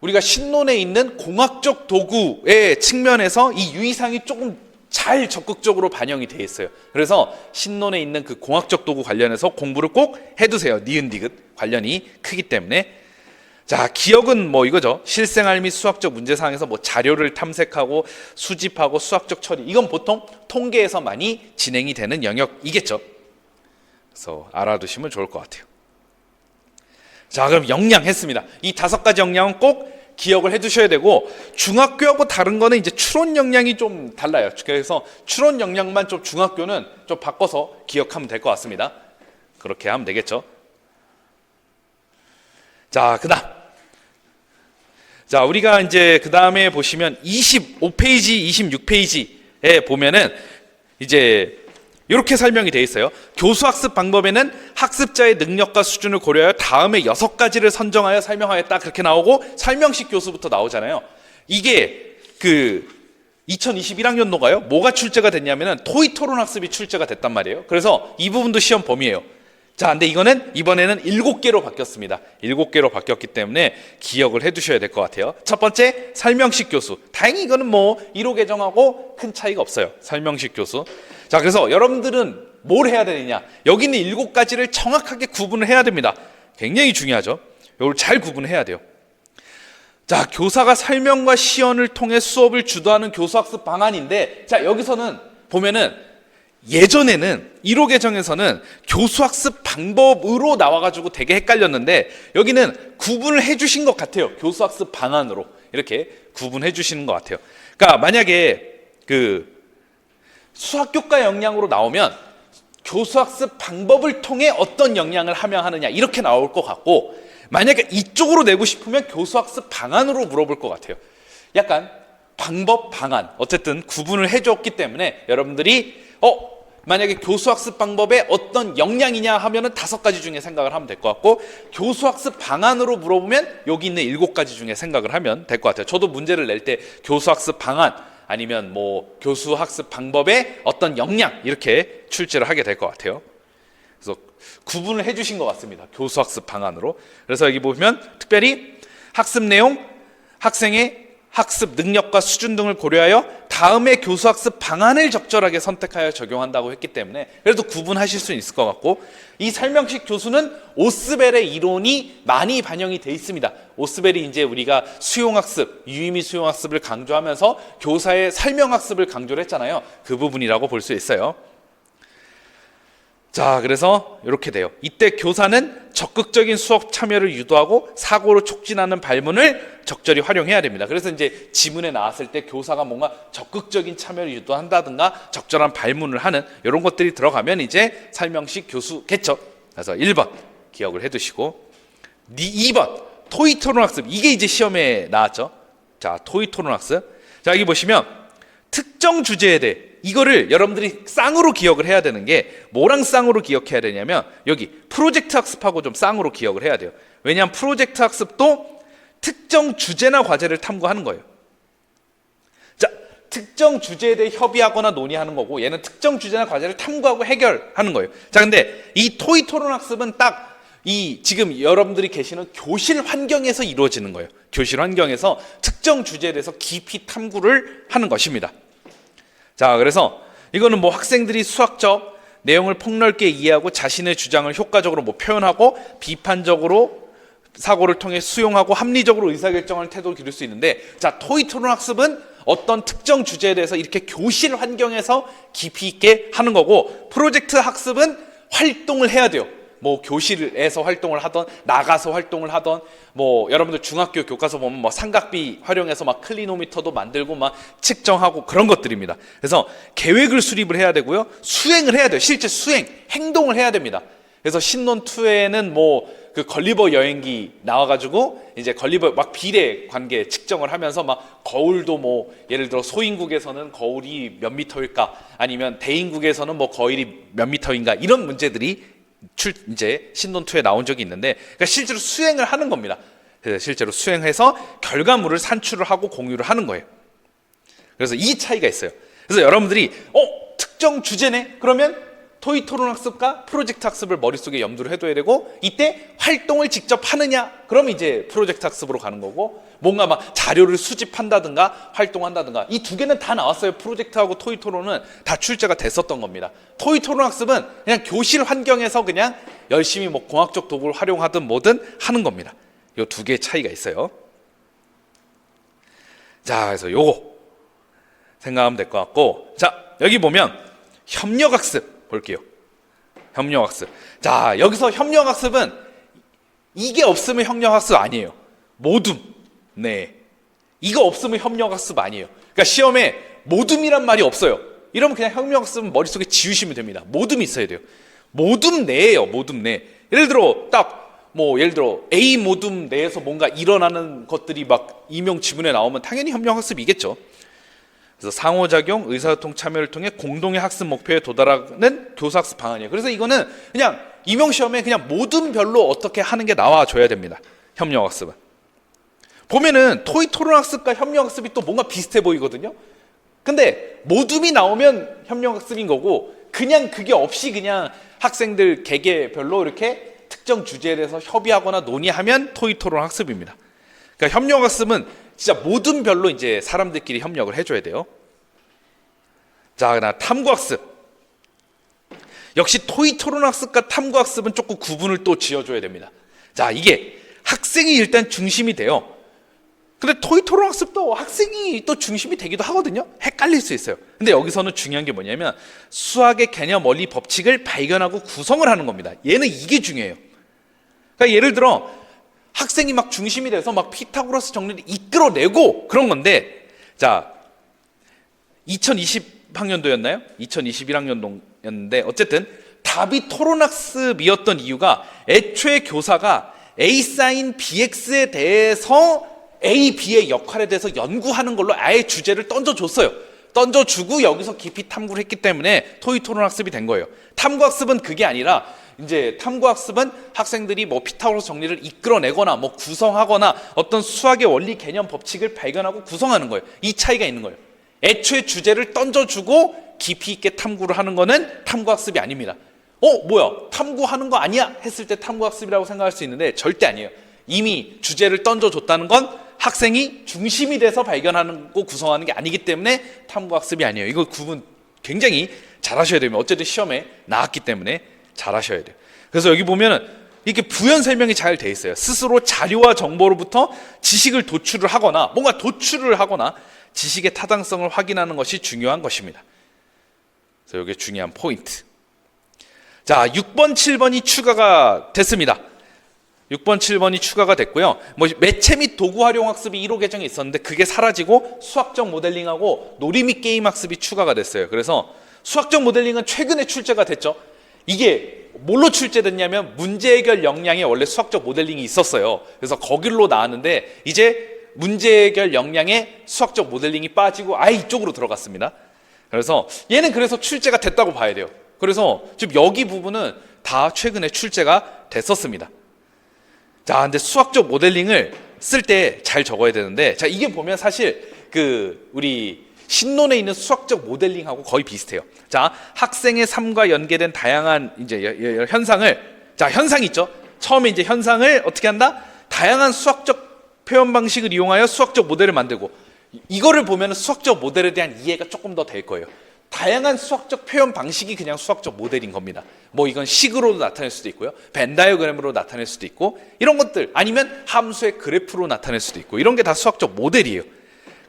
우리가 신론에 있는 공학적 도구의 측면에서 이 유의사항이 조금 잘 적극적으로 반영이 되어 있어요. 그래서 신론에 있는 그 공학적 도구 관련해서 공부를 꼭 해두세요. 니은 디귿 관련이 크기 때문에. 자, 기억은 뭐 이거죠. 실생활 및 수학적 문제사항에서 뭐 자료를 탐색하고 수집하고 수학적 처리. 이건 보통 통계에서 많이 진행이 되는 영역이겠죠. 그래서 알아두시면 좋을 것 같아요. 자, 그럼 역량 했습니다. 이 5가지 역량은 꼭 기억을 해두셔야 되고, 중학교하고 다른 거는 이제 추론 역량이 좀 달라요. 그래서 추론 역량만 좀 중학교는 좀 바꿔서 기억하면 될 것 같습니다. 그렇게 하면 되겠죠. 자, 그다음. 자, 우리가 이제 그 다음에 보시면 25페이지, 26페이지에 보면은 이제 이렇게 설명이 되어 있어요. 교수학습 방법에는 학습자의 능력과 수준을 고려하여 다음에 6가지를 선정하여 설명하였다. 그렇게 나오고 설명식 교수부터 나오잖아요. 이게 그 2021학년도가요. 뭐가 출제가 됐냐면은 토익 토론 학습이 출제가 됐단 말이에요. 그래서 이 부분도 시험 범위예요. 자, 근데 이거는 이번에는 7개로 바뀌었습니다. 7개로 바뀌었기 때문에 기억을 해두셔야 될 것 같아요. 첫 번째, 설명식 교수. 다행히 이거는 뭐 1호 개정하고 큰 차이가 없어요. 설명식 교수. 자, 그래서 여러분들은 뭘 해야 되느냐? 여기 있는 7가지를 정확하게 구분을 해야 됩니다. 굉장히 중요하죠. 이걸 잘 구분해야 돼요. 자, 교사가 설명과 시연을 통해 수업을 주도하는 교수학습 방안인데, 자, 여기서는 보면은 예전에는 1호 개정에서는 교수학습 방법으로 나와가지고 되게 헷갈렸는데, 여기는 구분을 해주신 것 같아요. 교수학습 방안으로 이렇게 구분해 주시는 것 같아요. 그러니까 만약에 그 수학교과 역량으로 나오면 교수학습 방법을 통해 어떤 역량을 함양하느냐 이렇게 나올 것 같고, 만약에 이쪽으로 내고 싶으면 교수학습 방안으로 물어볼 것 같아요. 약간 방법, 방안 어쨌든 구분을 해줬기 때문에 여러분들이 만약에 교수학습 방법에 어떤 역량이냐 하면은 5가지 중에 생각을 하면 될 것 같고, 교수학습 방안으로 물어보면 여기 있는 7가지 중에 생각을 하면 될 것 같아요. 저도 문제를 낼 때 교수학습 방안 아니면 뭐 교수학습 방법에 어떤 역량 이렇게 출제를 하게 될 것 같아요. 그래서 구분을 해주신 것 같습니다. 교수학습 방안으로. 그래서 여기 보면 특별히 학습 내용, 학생의 학습 능력과 수준 등을 고려하여 다음에 교수학습 방안을 적절하게 선택하여 적용한다고 했기 때문에 그래도 구분하실 수 있을 것 같고, 이 설명식 교수는 오스벨의 이론이 많이 반영이 돼 있습니다. 오스벨이 이제 우리가 수용학습, 유의미 수용학습을 강조하면서 교사의 설명학습을 강조를 했잖아요. 그 부분이라고 볼 수 있어요. 자, 그래서 이렇게 돼요. 이때 교사는 적극적인 수업 참여를 유도하고 사고를 촉진하는 발문을 적절히 활용해야 됩니다. 그래서 이제 지문에 나왔을 때 교사가 뭔가 적극적인 참여를 유도한다든가 적절한 발문을 하는 이런 것들이 들어가면 이제 설명식 교수겠죠. 그래서 1번 기억을 해두시고, 2번 토익 토론 학습. 이게 이제 시험에 나왔죠. 자, 토익 토론 학습. 자, 여기 보시면 특정 주제에 대해 이거를 여러분들이 쌍으로 기억을 해야 되는 게, 뭐랑 쌍으로 기억해야 되냐면 여기 프로젝트 학습하고 좀 쌍으로 기억을 해야 돼요. 왜냐하면 프로젝트 학습도 특정 주제나 과제를 탐구하는 거예요. 자, 특정 주제에 대해 협의하거나 논의하는 거고, 얘는 특정 주제나 과제를 탐구하고 해결하는 거예요. 자, 근데 이 토익 토론 학습은 딱 이 지금 여러분들이 계시는 교실 환경에서 이루어지는 거예요. 교실 환경에서 특정 주제에 대해서 깊이 탐구를 하는 것입니다. 자, 그래서 이거는 뭐 학생들이 수학적 내용을 폭넓게 이해하고 자신의 주장을 효과적으로 뭐 표현하고 비판적으로 사고를 통해 수용하고 합리적으로 의사결정하는 태도를 기를 수 있는데, 자, 토익 토론 학습은 어떤 특정 주제에 대해서 이렇게 교실 환경에서 깊이 있게 하는 거고, 프로젝트 학습은 활동을 해야 돼요. 뭐 교실에서 활동을 하던 나가서 활동을 하던, 뭐 여러분들 중학교 교과서 보면 뭐 삼각비 활용해서 막 클리노미터도 만들고 막 측정하고 그런 것들입니다. 그래서 계획을 수립을 해야 되고요, 수행을 해야 돼요. 실제 수행, 행동을 해야 됩니다. 그래서 신논 2에는 뭐 그 걸리버 여행기 나와가지고 이제 걸리버 막 비례 관계 측정을 하면서 막 거울도 뭐 예를 들어 소인국에서는 거울이 몇 미터일까, 아니면 대인국에서는 뭐 거울이 몇 미터인가, 이런 문제들이 이제 신논 2에 나온 적이 있는데, 그러니까 실제로 수행을 하는 겁니다. 실제로 수행해서 결과물을 산출을 하고 공유를 하는 거예요. 그래서 이 차이가 있어요. 그래서 여러분들이 특정 주제네? 그러면 토익 토론 학습과 프로젝트 학습을 머릿속에 염두를 해둬야 되고, 이때 활동을 직접 하느냐? 그럼 이제 프로젝트 학습으로 가는 거고, 뭔가 막 자료를 수집한다든가 활동한다든가, 이 2개는 다 나왔어요. 프로젝트하고 토익 토론은 다 출제가 됐었던 겁니다. 토익 토론 학습은 그냥 교실 환경에서 그냥 열심히 뭐 공학적 도구를 활용하든 뭐든 하는 겁니다. 요 두 개의 차이가 있어요. 자, 그래서 요거 생각하면 될 것 같고, 자, 여기 보면 협력학습 볼게요. 협력학습. 자, 여기서 협력학습은 이게 없으면 협력학습 아니에요. 모둠. 네. 이거 없으면 협력학습 아니에요. 그러니까 시험에 모둠이란 말이 없어요. 이러면 그냥 협력학습은 머릿속에 지우시면 됩니다. 모둠이 있어야 돼요. 모둠 내예요. 모둠 내. 예를 들어 예를 들어 A 모둠 내에서 뭔가 일어나는 것들이 막 임용 지문에 나오면 당연히 협력학습이겠죠. 그래서 상호작용, 의사소통 참여를 통해 공동의 학습 목표에 도달하는 교수학습 방안이에요. 그래서 이거는 그냥 임용시험에 그냥 모둠별로 어떻게 하는 게 나와줘야 됩니다. 협력학습은. 보면은 토익 토론학습과 협력학습이 또 뭔가 비슷해 보이거든요. 근데 모둠이 나오면 협력학습인 거고, 그냥 그게 없이 그냥 학생들 개개별로 이렇게 특정 주제에 대해서 협의하거나 논의하면 토익 토론학습입니다. 그러니까 협력학습은 진짜 모둠별로 이제 사람들끼리 협력을 해줘야 돼요. 자, 그다음 탐구학습. 역시 토익 토론학습과 탐구학습은 조금 구분을 또 지어줘야 됩니다. 자, 이게 학생이 일단 중심이 돼요. 근데 토익 토론학습도 학생이 또 중심이 되기도 하거든요. 헷갈릴 수 있어요. 근데 여기서는 중요한 게 뭐냐면 수학의 개념, 원리, 법칙을 발견하고 구성을 하는 겁니다. 얘는 이게 중요해요. 그러니까 예를 들어 학생이 막 중심이 돼서 막 피타고라스 정리를 이끌어내고 그런 건데, 자, 2020학년도였나요? 2021학년도였는데 어쨌든 답이 토론학습이었던 이유가 애초에 교사가 A 사인 BX에 대해서 A, B의 역할에 대해서 연구하는 걸로 아예 주제를 던져줬어요. 던져주고 여기서 깊이 탐구를 했기 때문에 토익 토론학습이 된 거예요. 탐구학습은 그게 아니라 이제 탐구학습은 학생들이 뭐 피타고라스 정리를 이끌어내거나 뭐 구성하거나 어떤 수학의 원리, 개념, 법칙을 발견하고 구성하는 거예요. 이 차이가 있는 거예요. 애초에 주제를 던져주고 깊이 있게 탐구를 하는 거는 탐구학습이 아닙니다. 뭐야, 탐구하는 거 아니야? 했을 때 탐구학습이라고 생각할 수 있는데 절대 아니에요. 이미 주제를 던져줬다는 건 학생이 중심이 돼서 발견하고 구성하는 게 아니기 때문에 탐구학습이 아니에요. 이거 구분 굉장히 잘 하셔야 됩니다. 어쨌든 시험에 나왔기 때문에 잘 하셔야 돼요. 그래서 여기 보면은 이렇게 부연 설명이 잘 돼 있어요. 스스로 자료와 정보로부터 지식을 도출을 하거나 뭔가 도출을 하거나 지식의 타당성을 확인하는 것이 중요한 것입니다. 그래서 이게 중요한 포인트. 자, 6번, 7번이 추가가 됐습니다. 6번, 7번이 추가가 됐고요. 매체 및 도구 활용 학습이 1호 개정에 있었는데 그게 사라지고 수학적 모델링하고 놀이 및 게임 학습이 추가가 됐어요. 그래서 수학적 모델링은 최근에 출제가 됐죠. 이게 뭘로 출제됐냐면 문제 해결 역량에 원래 수학적 모델링이 있었어요. 그래서 거길로 나왔는데 이제 문제 해결 역량에 수학적 모델링이 빠지고 아예 이쪽으로 들어갔습니다. 그래서 얘는 그래서 출제가 됐다고 봐야 돼요. 그래서 지금 여기 부분은 다 최근에 출제가 됐었습니다. 자, 근데 수학적 모델링을 쓸 때 잘 적어야 되는데, 자, 이게 보면 사실 우리 신론에 있는 수학적 모델링하고 거의 비슷해요. 자, 학생의 삶과 연계된 다양한 이제 현상을, 자, 현상 있죠? 처음에 이제 현상을 어떻게 한다? 다양한 수학적 표현 방식을 이용하여 수학적 모델을 만들고, 이거를 보면 수학적 모델에 대한 이해가 조금 더 될 거예요. 다양한 수학적 표현 방식이 그냥 수학적 모델인 겁니다. 이건 식으로도 나타낼 수도 있고요. 벤 다이어그램으로 나타낼 수도 있고, 이런 것들, 아니면 함수의 그래프로 나타낼 수도 있고, 이런 게 다 수학적 모델이에요.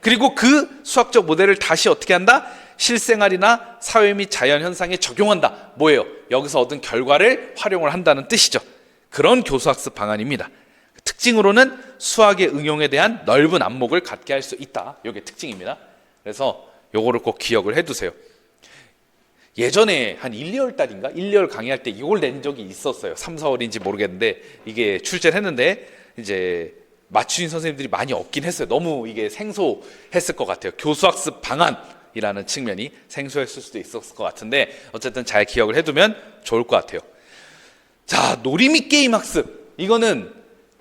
그리고 그 수학적 모델을 다시 어떻게 한다? 실생활이나 사회 및 자연 현상에 적용한다. 뭐예요? 여기서 얻은 결과를 활용을 한다는 뜻이죠. 그런 교수학습 방안입니다. 특징으로는 수학의 응용에 대한 넓은 안목을 갖게 할 수 있다. 이게 특징입니다. 그래서 요거를 꼭 기억을 해두세요. 예전에 한 1, 2월 달인가? 1, 2월 강의할 때 이걸 낸 적이 있었어요. 3, 4월인지 모르겠는데 이게 출제를 했는데 이제 맞추신 선생님들이 많이 없긴 했어요. 너무 이게 생소했을 것 같아요. 교수학습 방안이라는 측면이 생소했을 수도 있었을 것 같은데 어쨌든 잘 기억을 해두면 좋을 것 같아요. 자, 놀이 및 게임 학습. 이거는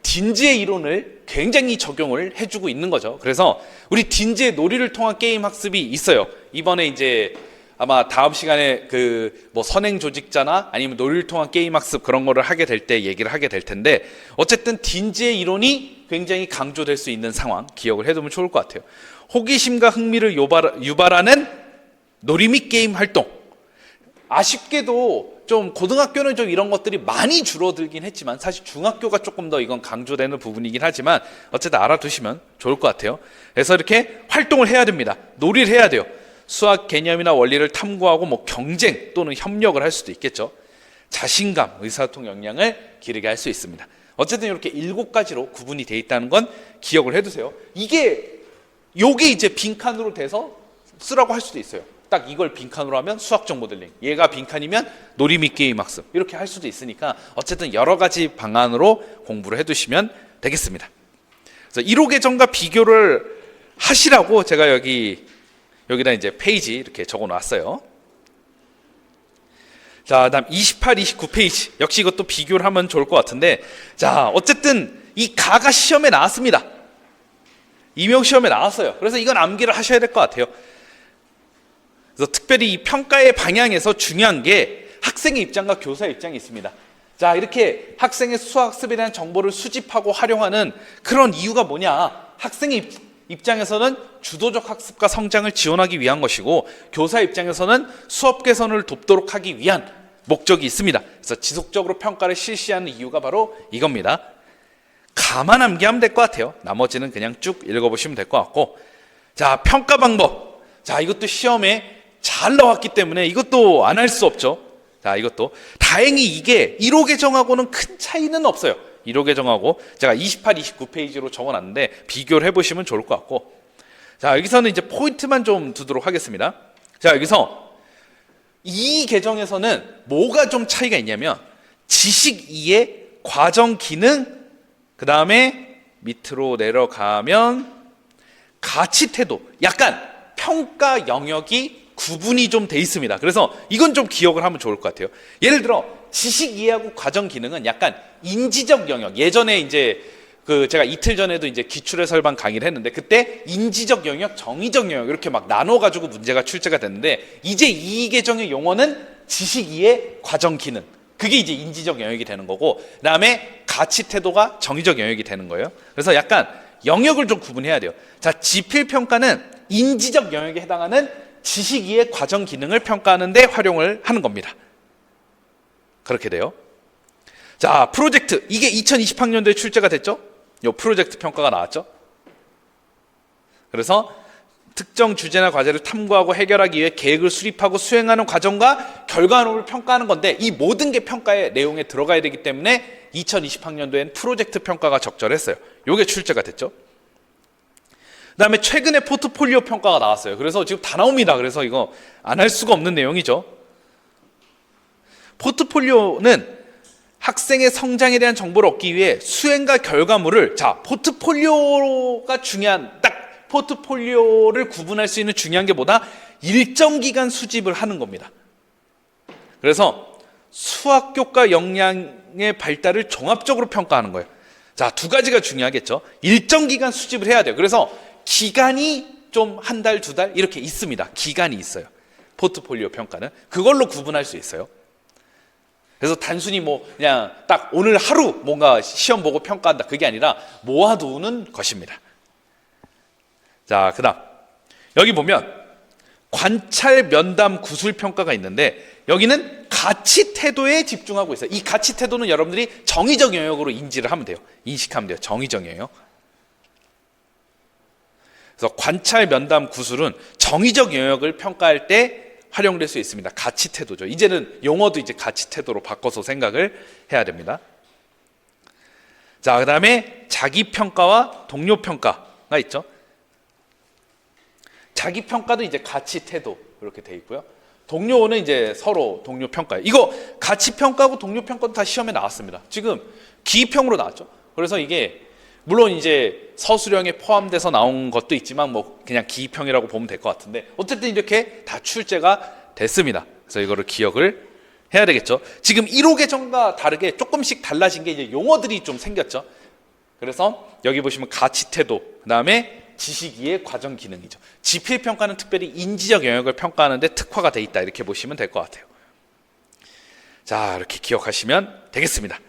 딘지의 이론을 굉장히 적용을 해주고 있는 거죠. 그래서 우리 딘지의 놀이를 통한 게임 학습이 있어요. 이번에 이제 아마 다음 시간에 선행 조직자나 아니면 놀이를 통한 게임 학습 그런 거를 하게 될 때 얘기를 하게 될 텐데 어쨌든 딘지의 이론이 굉장히 강조될 수 있는 상황 기억을 해두면 좋을 것 같아요. 호기심과 흥미를 유발하는 놀이 및 게임 활동. 아쉽게도 좀 고등학교는 좀 이런 것들이 많이 줄어들긴 했지만 사실 중학교가 조금 더 이건 강조되는 부분이긴 하지만 어쨌든 알아두시면 좋을 것 같아요. 그래서 이렇게 활동을 해야 됩니다. 놀이를 해야 돼요. 수학 개념이나 원리를 탐구하고 뭐 경쟁 또는 협력을 할 수도 있겠죠. 자신감, 의사소통 역량을 기르게 할 수 있습니다. 어쨌든 이렇게 7가지로 구분이 되어 있다는 건 기억을 해두세요. 요게 이제 빈칸으로 돼서 쓰라고 할 수도 있어요. 딱 이걸 빈칸으로 하면 수학적 모델링, 얘가 빈칸이면 놀이 및 게임 학습, 이렇게 할 수도 있으니까 어쨌든 여러 가지 방안으로 공부를 해두시면 되겠습니다. 그래서 1호 계정과 비교를 하시라고 제가 여기다 이제 페이지 이렇게 적어 놨어요. 자, 다음 28, 29 페이지. 역시 이것도 비교를 하면 좋을 것 같은데, 자, 어쨌든 이 가가 시험에 나왔습니다. 임용 시험에 나왔어요. 그래서 이건 암기를 하셔야 될 것 같아요. 그래서 특별히 이 평가의 방향에서 중요한 게 학생의 입장과 교사의 입장이 있습니다. 자, 이렇게 학생의 수학습에 대한 정보를 수집하고 활용하는 그런 이유가 뭐냐? 학생의 입장에서는 주도적 학습과 성장을 지원하기 위한 것이고, 교사 입장에서는 수업 개선을 돕도록 하기 위한 목적이 있습니다. 그래서 지속적으로 평가를 실시하는 이유가 바로 이겁니다. 가만 암기하면 될 것 같아요. 나머지는 그냥 쭉 읽어보시면 될 것 같고, 자, 평가 방법. 자, 이것도 시험에 잘 나왔기 때문에 이것도 안 할 수 없죠. 자, 이것도 다행히 이게 1호 계정하고는 큰 차이는 없어요. 1호 계정하고 제가 28, 29 페이지로 적어놨는데 비교를 해보시면 좋을 것 같고, 자, 여기서는 이제 포인트만 좀 두도록 하겠습니다. 자, 여기서 이 계정에서는 뭐가 좀 차이가 있냐면 지식 이해, 과정 기능, 그 다음에 밑으로 내려가면 가치 태도, 약간 평가 영역이 구분이 좀 돼 있습니다. 그래서 이건 좀 기억을 하면 좋을 것 같아요. 예를 들어 지식 이해하고 과정 기능은 약간 인지적 영역. 예전에 이제 제가 이틀 전에도 이제 기출의 설방 강의를 했는데, 그때 인지적 영역, 정의적 영역 이렇게 막 나눠가지고 문제가 출제가 됐는데, 이제 이 계정의 용어는 지식 이해, 과정 기능. 그게 이제 인지적 영역이 되는 거고, 그 다음에 가치 태도가 정의적 영역이 되는 거예요. 그래서 약간 영역을 좀 구분해야 돼요. 자, 지필평가는 인지적 영역에 해당하는 지식 이해 과정 기능을 평가하는 데 활용을 하는 겁니다. 그렇게 돼요. 자, 프로젝트. 이게 2020학년도에 출제가 됐죠? 요 프로젝트 평가가 나왔죠? 그래서 특정 주제나 과제를 탐구하고 해결하기 위해 계획을 수립하고 수행하는 과정과 결과물을 평가하는 건데, 이 모든 게 평가의 내용에 들어가야 되기 때문에 2020학년도엔 프로젝트 평가가 적절했어요. 요게 출제가 됐죠? 그 다음에 최근에 포트폴리오 평가가 나왔어요. 그래서 지금 다 나옵니다. 그래서 이거 안 할 수가 없는 내용이죠. 포트폴리오는 학생의 성장에 대한 정보를 얻기 위해 수행과 결과물을, 자, 포트폴리오가 중요한, 딱 포트폴리오를 구분할 수 있는 중요한 게 뭐다? 일정 기간 수집을 하는 겁니다. 그래서 수학 교과 역량의 발달을 종합적으로 평가하는 거예요. 자, 두 가지가 중요하겠죠. 일정 기간 수집을 해야 돼요. 그래서 기간이 좀 한 달, 두 달 이렇게 있습니다. 기간이 있어요. 포트폴리오 평가는 그걸로 구분할 수 있어요. 그래서 단순히 뭐 그냥 딱 오늘 하루 뭔가 시험 보고 평가한다, 그게 아니라 모아두는 것입니다. 자, 그 다음 여기 보면 관찰, 면담, 구술 평가가 있는데, 여기는 가치 태도에 집중하고 있어요. 이 가치 태도는 여러분들이 정의적 영역으로 인지를 하면 돼요. 인식하면 돼요. 정의적 영역. 그래서 관찰, 면담, 구술은 정의적 영역을 평가할 때 활용될 수 있습니다. 가치 태도죠. 이제는 용어도 이제 가치 태도로 바꿔서 생각을 해야 됩니다. 자, 그 다음에 자기 평가와 동료 평가가 있죠. 자기 평가도 이제 가치 태도 이렇게 돼 있고요. 동료는 이제 서로 동료 평가예요. 이거 가치 평가하고 동료 평가도 다 시험에 나왔습니다. 지금 기입형으로 나왔죠. 그래서 이게 물론 이제 서술형에 포함돼서 나온 것도 있지만 뭐 그냥 기입형이라고 보면 될 것 같은데, 어쨌든 이렇게 다 출제가 됐습니다. 그래서 이거를 기억을 해야 되겠죠. 지금 1호 계정과 다르게 조금씩 달라진 게 이제 용어들이 좀 생겼죠. 그래서 여기 보시면 가치 태도, 그 다음에 지식 이해 과정 기능이죠. 지필 평가는 특별히 인지적 영역을 평가하는데 특화가 돼 있다, 이렇게 보시면 될 것 같아요. 자, 이렇게 기억하시면 되겠습니다.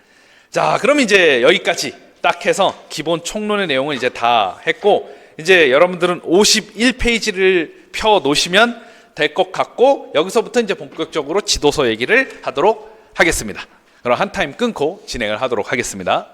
자, 그럼 이제 여기까지 딱 해서 기본 총론의 내용을 이제 다 했고, 이제 여러분들은 51페이지를 펴 놓으시면 될 것 같고 여기서부터 이제 본격적으로 지도서 얘기를 하도록 하겠습니다. 그럼 한 타임 끊고 진행을 하도록 하겠습니다.